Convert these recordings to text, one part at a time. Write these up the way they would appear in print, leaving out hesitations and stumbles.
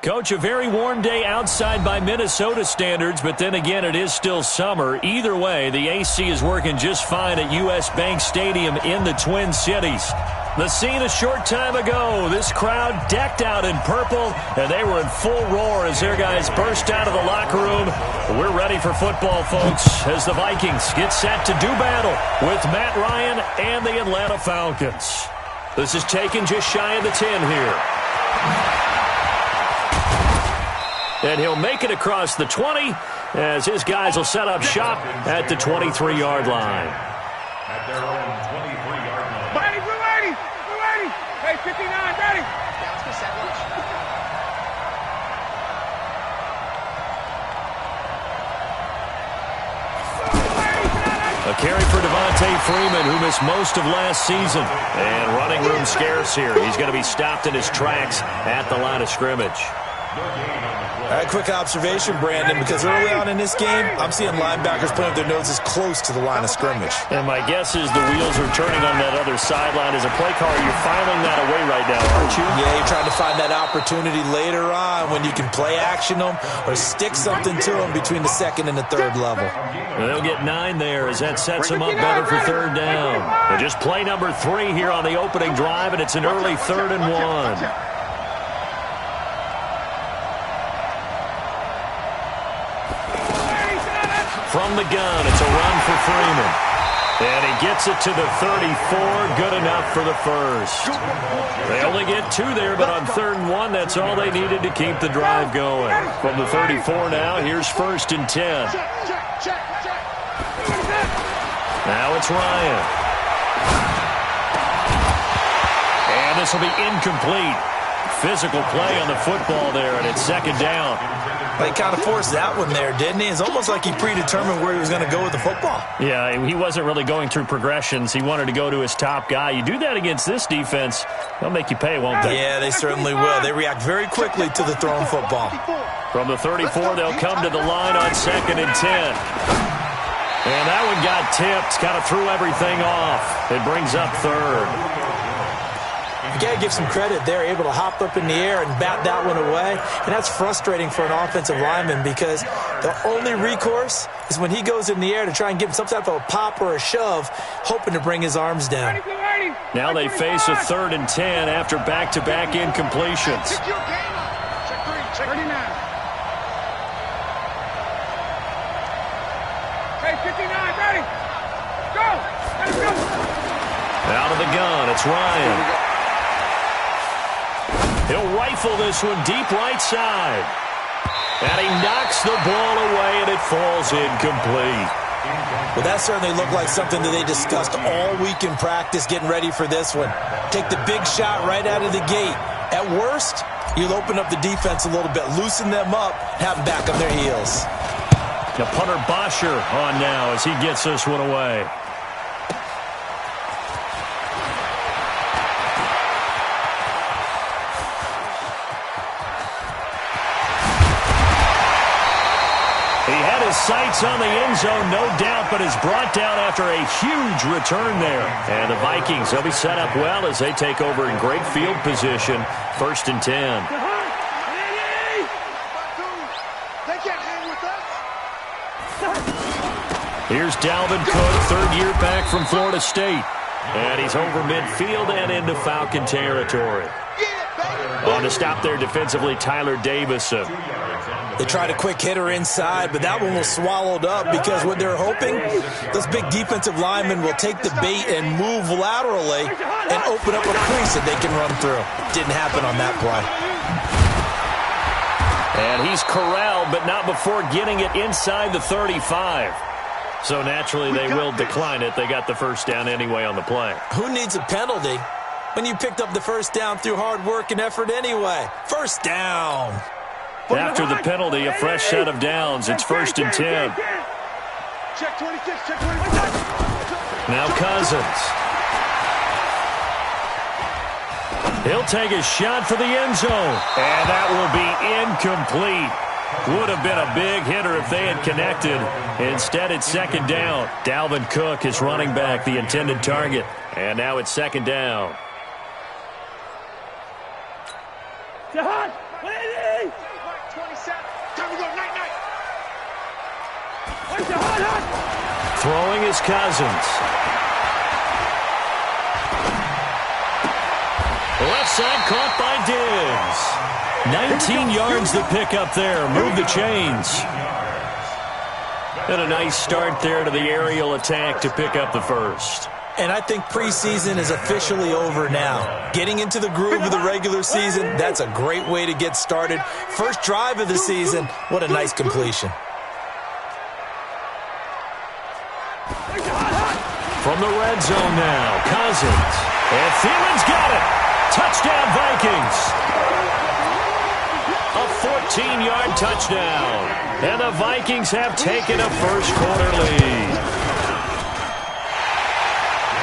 Coach, a very warm day outside by Minnesota standards, but then again, it is still summer. Either way, the AC is working just fine at U.S. Bank Stadium in the Twin Cities. The scene a short time ago, this crowd decked out in purple, and they were in full roar as their guys burst out of the locker room. We're ready for football, folks, as the Vikings get set to do battle with Matt Ryan and the Atlanta Falcons. This is taken just shy of the 10 here. And he'll make it across the 20 as his guys will set up shop at the 23-yard line. At their own 23-yard line. Ready, we're ready. We're ready. Hey, 59, ready. A carry for Devontae Freeman, who missed most of last season. And running room scarce here. He's going to be stopped in his tracks at the line of scrimmage. All right, quick observation, Brandon, because early on in this game, I'm seeing linebackers putting their noses close to the line of scrimmage. And my guess is the wheels are turning on that other sideline. As a play caller, you're filing that away right now, aren't you? Yeah, you're trying to find that opportunity later on when you can play action them or stick something to them between the second and the third level. Well, they'll get 9 there as that sets them up better for third down. And just play number 3 here on the opening drive, and it's an early 3rd and 1. From the gun, it's a run for Freeman. And he gets it to the 34, good enough for the first. They only get 2 there, but on 3rd and 1, that's all they needed to keep the drive going. From the 34 now, here's 1st and 10. Now it's Ryan. And this will be incomplete. Physical play on the football there, and it's 2nd down. He kind of forced that one there, didn't he? It's almost like he predetermined where he was going to go with the football. Yeah, he wasn't really going through progressions. He wanted to go to his top guy. You do that against this defense, they'll make you pay, won't they? Yeah, they certainly will. They react very quickly to the thrown football. From the 34, they'll come to the line on 2nd and 10. And that one got tipped, kind of threw everything off. It brings up 3rd. You got to give some credit. They're able to hop up in the air and bat that one away. And that's frustrating for an offensive lineman because the only recourse is when he goes in the air to try and give some type of a pop or a shove, hoping to bring his arms down. Now they face a 3rd and 10 after back-to-back incompletions. Check 39. Hey, 59, ready. Go. Let's go. Out of the gun, it's Ryan. He'll rifle this one deep right side. And he knocks the ball away, and it falls incomplete. Well, that certainly looked like something that they discussed all week in practice getting ready for this one. Take the big shot right out of the gate. At worst, you'll open up the defense a little bit, loosen them up, have them back on their heels. The punter Bosher on now as he gets this one away. Sights on the end zone, no doubt, but is brought down after a huge return there. And the Vikings, they'll be set up well as they take over in great field position. 1st and 10. Here's Dalvin Cook, 3rd year back from Florida State. And he's over midfield and into Falcon territory. On to stop there defensively, Tyler Davison. They tried a quick hitter inside, but that one was swallowed up because what they're hoping, those big defensive linemen will take the bait and move laterally and open up a crease that they can run through. Didn't happen on that play. And he's corralled, but not before getting it inside the 35. So naturally they will decline it. They got the first down anyway on the play. Who needs a penalty when you picked up the first down through hard work and effort anyway? First down. After the penalty, a fresh set of downs. It's 1st and 10. Check 26, check 26. Now Cousins. He'll take a shot for the end zone. And that will be incomplete. Would have been a big hitter if they had connected. Instead, it's 2nd down. Dalvin Cook is running back, the intended target. And now it's 2nd down. Throwing is Cousins. Left side caught by Diggs. 19 yards to pick up there. Move the chains. And a nice start there to the aerial attack to pick up the first. And I think preseason is officially over now. Getting into the groove of the regular season, that's a great way to get started. First drive of the season, what a nice completion. From the red zone now, Cousins. And Thielen's got it. Touchdown, Vikings. A 14-yard touchdown. And the Vikings have taken a first-quarter lead.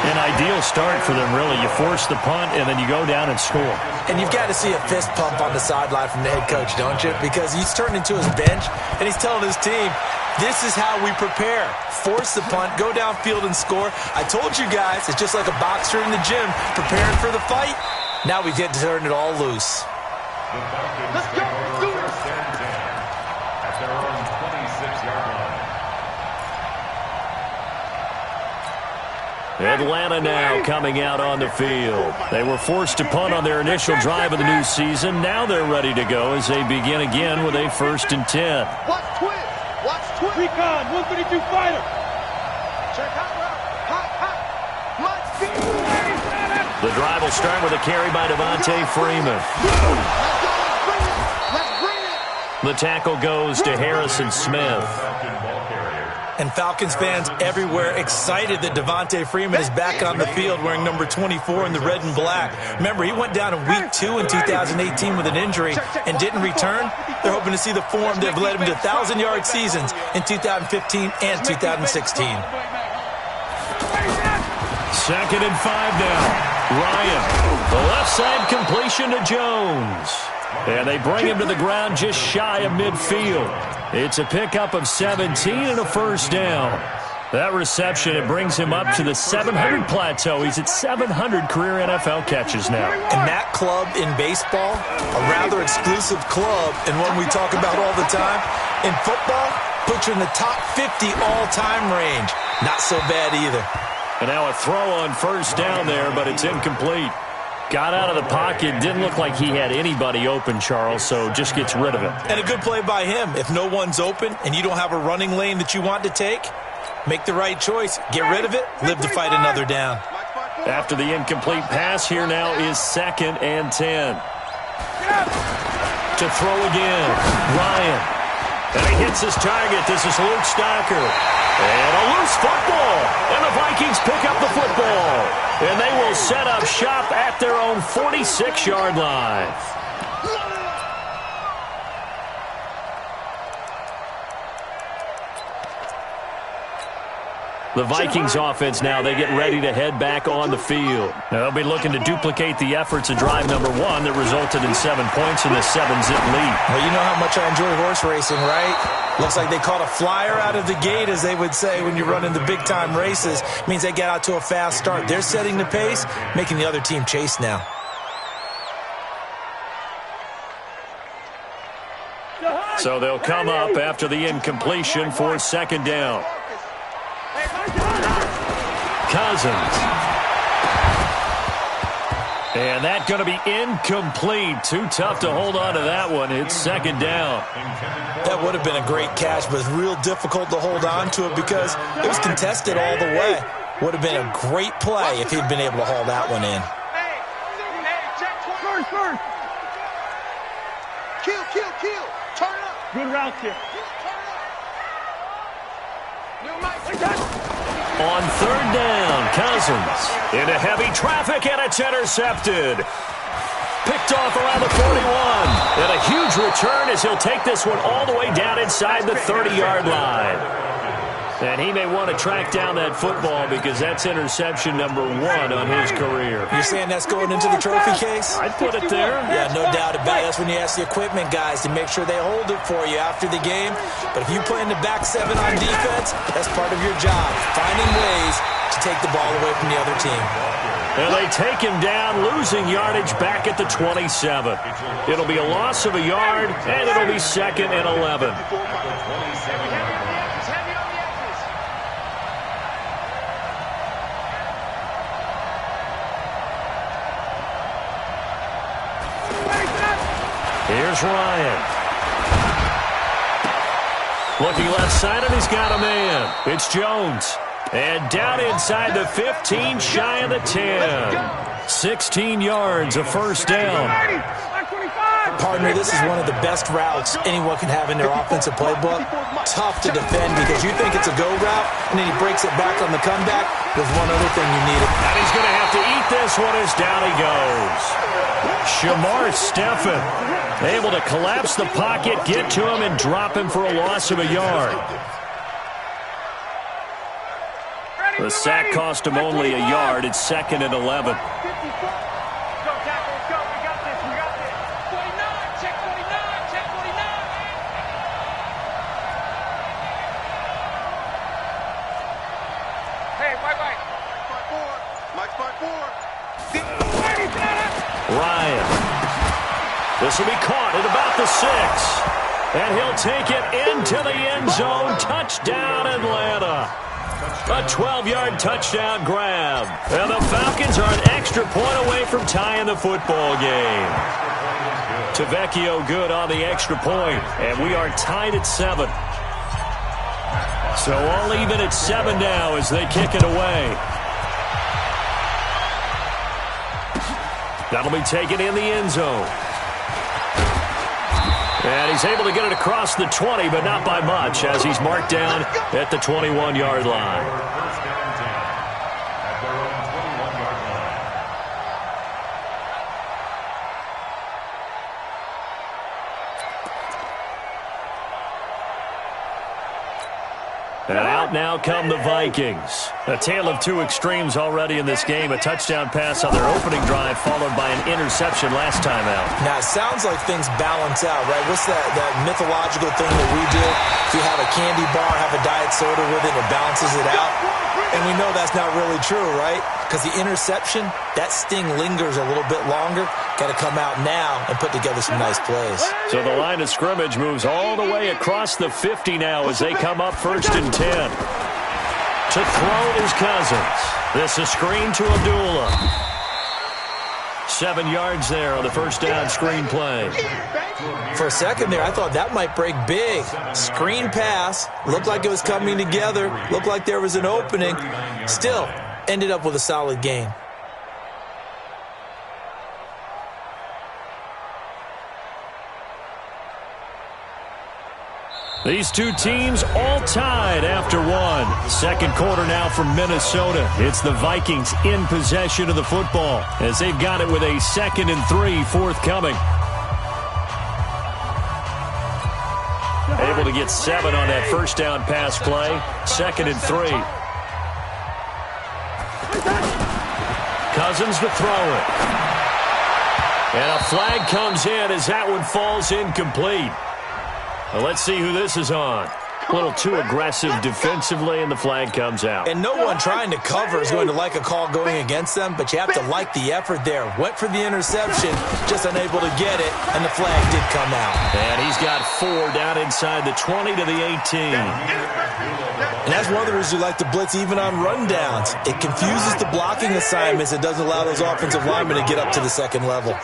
An ideal start for them, really. You force the punt, and then you go down and score. And you've got to see a fist pump on the sideline from the head coach, don't you? Because he's turned into his bench, and he's telling his team, this is how we prepare. Force the punt, go downfield and score. I told you guys, it's just like a boxer in the gym preparing for the fight. Now we get to turn it all loose. Let's go. Do it. At their own 26-yard line. Atlanta now coming out on the field. They were forced to punt on their initial drive of the new season. Now they're ready to go as they begin again with a 1st and 10. Watch twist. Watch twist. Recon, 152 fighter. Check out route. Hot. Let's go. The drive will start with a carry by Devontae Freeman. Let's bring it. The tackle goes to Harrison Smith. And Falcons fans everywhere excited that Devontae Freeman is back on the field wearing number 24 in the red and black. Remember, he went down in week 2 in 2018 with an injury and didn't return. They're hoping to see the form that have led him to 1,000-yard seasons in 2015 and 2016. 2nd and 5 now. Ryan, the left side completion to Jones. And they bring him to the ground just shy of midfield. It's a pickup of 17 and a first down. That reception, it brings him up to the 700 plateau. He's at 700 career NFL catches now. And that club in baseball, a rather exclusive club, and one we talk about all the time. In football, puts you in the top 50 all-time range. Not so bad either. And now a throw on first down there, but it's incomplete. Got out of the pocket, didn't look like he had anybody open, Charles, so just gets rid of it. And a good play by him. If no one's open and you don't have a running lane that you want to take, make the right choice. Get rid of it, live to fight another down. After the incomplete pass, here now is 2nd and 10. To throw again, Ryan. And he hits his target. This is Luke Stocker. And a loose football. And the Vikings pick up the football. And they will set up shop at their own 46-yard line. The Vikings offense now, they get ready to head back on the field. Now, they'll be looking to duplicate the efforts of drive number 1 that resulted in 7 points in the 7-zip lead. Well, you know how much I enjoy horse racing, right? Looks like they caught a flyer out of the gate, as they would say when you're running the big-time races. Means they get out to a fast start. They're setting the pace, making the other team chase now. So they'll come up after the incompletion for 2nd down. Cousins. And that's going to be incomplete. Too tough to hold on to that one. It's 2nd down. That would have been a great catch, but it's real difficult to hold on to it because it was contested all the way. Would have been a great play if he'd been able to haul that one in. Kill. Turn up. Good route here. On 3rd down, Cousins into heavy traffic, and it's intercepted. Picked off around the 41. And a huge return as he'll take this one all the way down inside the 30-yard line. And he may want to track down that football because that's interception number 1 on his career. You're saying that's going into the trophy case? I'd put it there. Yeah, no doubt about it. That's when you ask the equipment guys to make sure they hold it for you after the game. But if you play in the back 7 on defense, that's part of your job, finding ways to take the ball away from the other team. And they take him down, losing yardage back at the 27. It'll be a loss of a yard, and it'll be 2nd and 11. Here's Ryan. Looking left side, and he's got a man. It's Jones. And down inside the 15, shy of the 10. 16 yards, a first down. Partner, this is one of the best routes anyone can have in their offensive playbook. Tough to defend because you think it's a go route, and then he breaks it back on the comeback. There's one other thing you need. And he's going to have to eat this one as down he goes. Shamar Stephen able to collapse the pocket, get to him, and drop him for a loss of a yard. The sack cost him only a yard. It's 2nd and 11. Ryan. This will be caught at about the 6. And he'll take it into the end zone. Touchdown, Atlanta. A 12-yard touchdown grab. And the Falcons are an extra point away from tying the football game. Tavecchio good on the extra point. And we are tied at 7. So all even at 7 now as they kick it away. That'll be taken in the end zone. And he's able to get it across the 20, but not by much, as he's marked down at the 21-yard line. And out now come the Vikings. A tale of two extremes already in this game. A touchdown pass on their opening drive, followed by an interception last time out. Now, it sounds like things balance out, right? What's that mythological thing that we do? If you have a candy bar, have a diet soda with it, it balances it out. And we know that's not really true, right? Because the interception, that sting lingers a little bit longer. Got to come out now and put together some nice plays. So the line of scrimmage moves all the way across the 50 now as they come up 1st and 10. To throw is Cousins. This is screen to Abdullah. 7 yards there on the first down screen play. For a second there, I thought that might break big. Screen pass. Looked like it was coming together. Looked like there was an opening. Still, ended up with a solid gain. These two teams all tied after one. Second quarter now from Minnesota. It's the Vikings in possession of the football as they've got it with a 2nd and 3 forthcoming. Able to get 7 on that first down pass play. 2nd and 3. Cousins to throw it. And a flag comes in as that one falls incomplete. Well, let's see who this is on. A little too aggressive defensively, and the flag comes out. And no one trying to cover is going to like a call going against them, but you have to like the effort there. Went for the interception, just unable to get it, and the flag did come out. And he's got 4 down inside the 20 to the 18. And that's one of the reasons you like to blitz even on rundowns. It confuses the blocking assignments. It doesn't allow those offensive linemen to get up to the second level.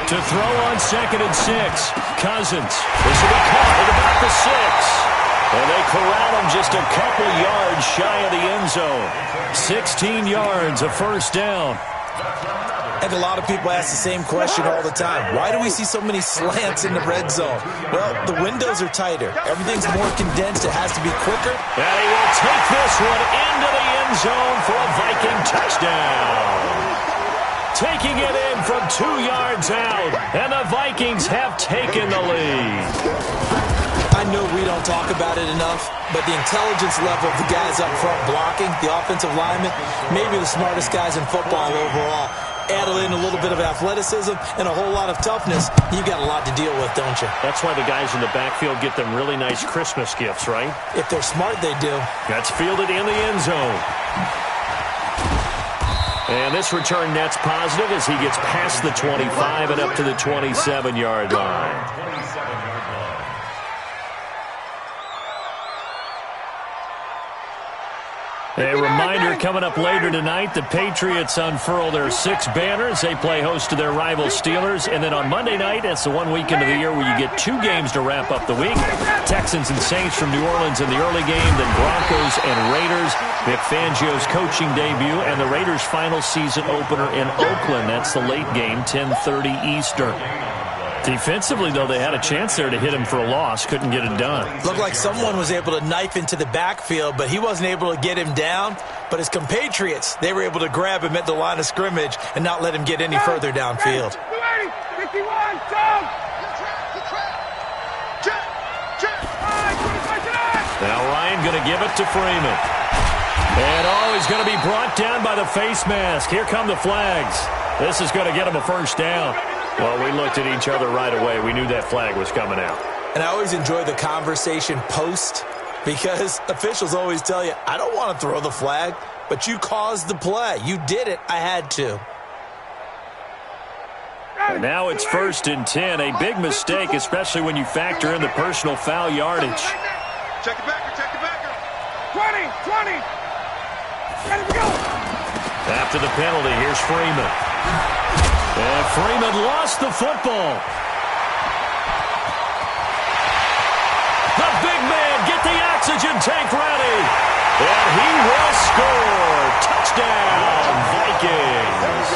To throw on 2nd and 6. Cousins. This will be caught at about the 6. And they corral him just a couple yards shy of the end zone. 16 yards, a first down. And a lot of people ask the same question all the time. Why do we see so many slants in the red zone? Well, the windows are tighter. Everything's more condensed. It has to be quicker. And he will take this one into the end zone for a Viking touchdown. Taking it in from 2 yards out, and the Vikings have taken the lead. I know we don't talk about it enough, but the intelligence level of the guys up front blocking, the offensive linemen, maybe the smartest guys in football overall. Add in a little bit of athleticism and a whole lot of toughness, you got a lot to deal with, don't you? That's why the guys in the backfield get them really nice Christmas gifts, right? If they're smart, they do. That's fielded in the end zone. And this return net's positive as he gets past the 25 and up to the 27-yard line. A reminder coming up later tonight, the Patriots unfurl their 6 banners. They play host to their rival Steelers. And then on Monday night, it's the one weekend of the year where you get 2 games to wrap up the week. Texans and Saints from New Orleans in the early game, then Broncos and Raiders. Vic Fangio's coaching debut and the Raiders' final season opener in Oakland. That's the late game, 10:30 Eastern. Defensively, though, they had a chance there to hit him for a loss. Couldn't get it done. Looked like someone was able to knife into the backfield, but he wasn't able to get him down. But his compatriots, they were able to grab him at the line of scrimmage and not let him get any further downfield. 51, Tom! Now Ryan going to give it to Freeman. And, he's going to be brought down by the face mask. Here come the flags. This is going to get him a first down. Well, we looked at each other right away. We knew that flag was coming out. And I always enjoy the conversation post because officials always tell you, I don't want to throw the flag, but you caused the play. You did it. I had to. And now it's 1st and 10. A big mistake, especially when you factor in the personal foul yardage. Check it back. 20. Ready to go. After the penalty, here's Freeman. And Freeman lost the football. The big man, get the oxygen tank ready. And he will score. Touchdown, Vikings.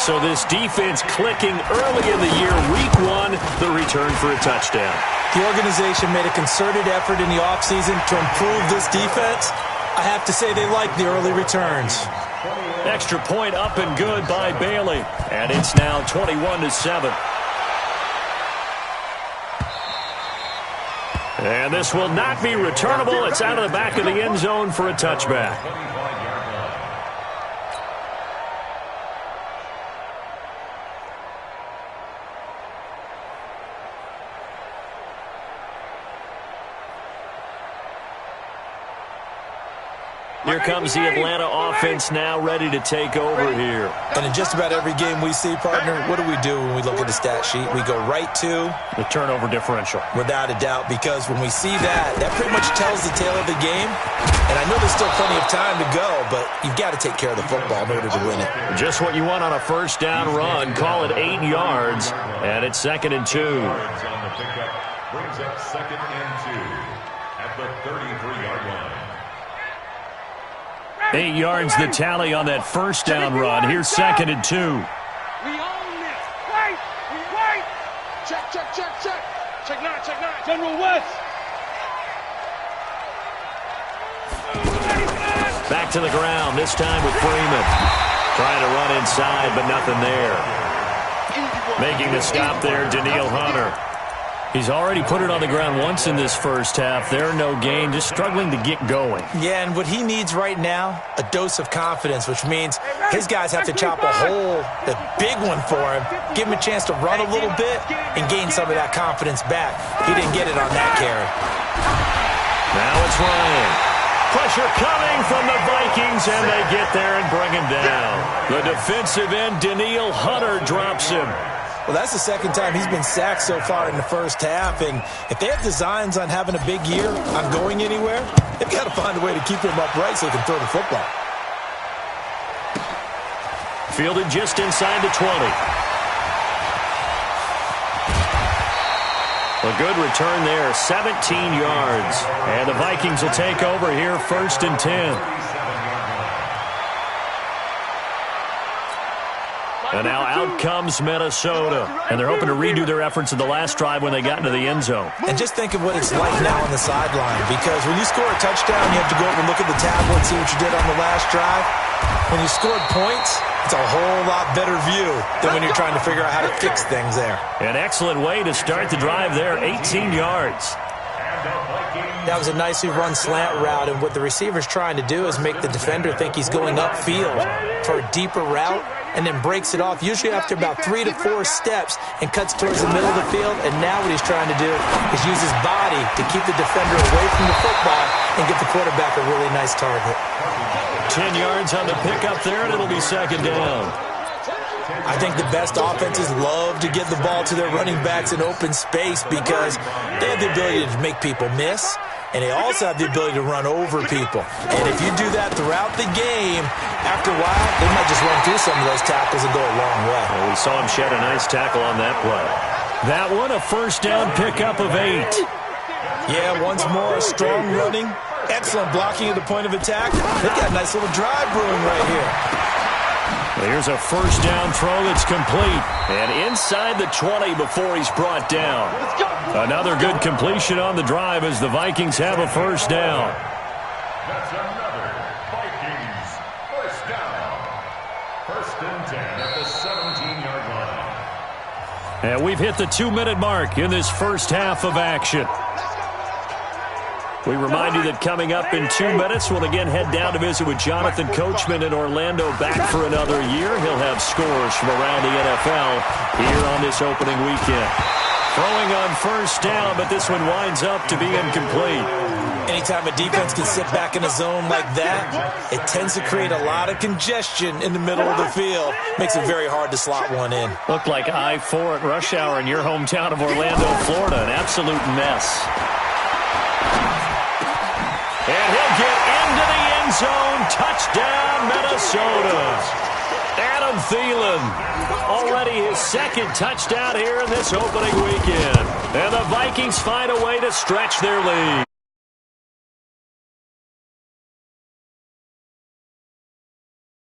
So this defense clicking early in the year, week 1, the return for a touchdown. The organization made a concerted effort in the offseason to improve this defense. I have to say they like the early returns. Extra point up and good by Bailey. And it's now 21-7. And this will not be returnable. It's out of the back of the end zone for a touchback. Here comes the Atlanta offense now ready to take over here. And in just about every game we see, partner, what do we do when we look at the stat sheet? We go right to the turnover differential. Without a doubt, because when we see that, that pretty much tells the tale of the game. And I know there's still plenty of time to go, but you've got to take care of the football in order to win it. Just what you want on a first down run. Call it 8 yards, and it's 2nd and 2. Brings up 2nd and 2 at the 33-yard line. 8 yards the tally on that first down run. Here's 2nd and 2. We own this. Wait. Check. Check 9. General West. Back to the ground, this time with Freeman. Trying to run inside, but nothing there. Making the stop there, Daniil Hunter. He's already put it on the ground once in this first half. There, no gain, just struggling to get going. Yeah, and what he needs right now, a dose of confidence, which means his guys have to chop a hole, a big one for him, give him a chance to run a little bit and gain some of that confidence back. He didn't get it on that carry. Now it's Ryan. Pressure coming from the Vikings, and they get there and bring him down. The defensive end, Daniil Hunter, drops him. Well, that's the second time he's been sacked so far in the first half, and if they have designs on having a big year, on going anywhere, they've got to find a way to keep him upright so he can throw the football. Fielded just inside the 20. A good return there, 17 yards. And the Vikings will take over here, 1st and 10. And now out comes Minnesota. And they're hoping to redo their efforts in the last drive when they got into the end zone. And just think of what it's like now on the sideline. Because when you score a touchdown, you have to go over and look at the tablet, see what you did on the last drive. When you scored points, it's a whole lot better view than when you're trying to figure out how to fix things there. An excellent way to start the drive there, 18 yards. That was a nicely run slant route, and what the receiver's trying to do is make the defender think he's going upfield for a deeper route, and then breaks it off, usually after about 3 to 4 steps, and cuts towards the middle of the field. And now what he's trying to do is use his body to keep the defender away from the football and get the quarterback a really nice target. 10 yards on the pickup there, and it'll be 2nd down. I think the best offenses love to get the ball to their running backs in open space because they have the ability to make people miss. and they also have the ability to run over people. And if you do that throughout the game, after a while, they might just run through some of those tackles and go a long way. Well, we saw him shed a nice tackle on that play. That one, a first down pickup of 8. Yeah, once more, strong running, excellent blocking at the point of attack. They've got a nice little drive brewing right here. Here's a first down throw that's complete. And inside the 20 before he's brought down. Another good completion on the drive as the Vikings have a first down. That's another Vikings first down. First and 10 at the 17-yard line. And we've hit the 2-minute mark in this first half of action. We remind you that coming up in 2 minutes, we'll again head down to visit with Jonathan Coachman in Orlando, back for another year. He'll have scores from around the NFL here on this opening weekend. Throwing on first down, but this one winds up to be incomplete. Anytime a defense can sit back in a zone like that, it tends to create a lot of congestion in the middle of the field. Makes it very hard to slot one in. Looked like I-4 at rush hour in your hometown of Orlando, Florida. An absolute mess. And he'll get into the end zone. Touchdown, Minnesota. Adam Thielen, already his second touchdown here in this opening weekend. And the Vikings find a way to stretch their lead.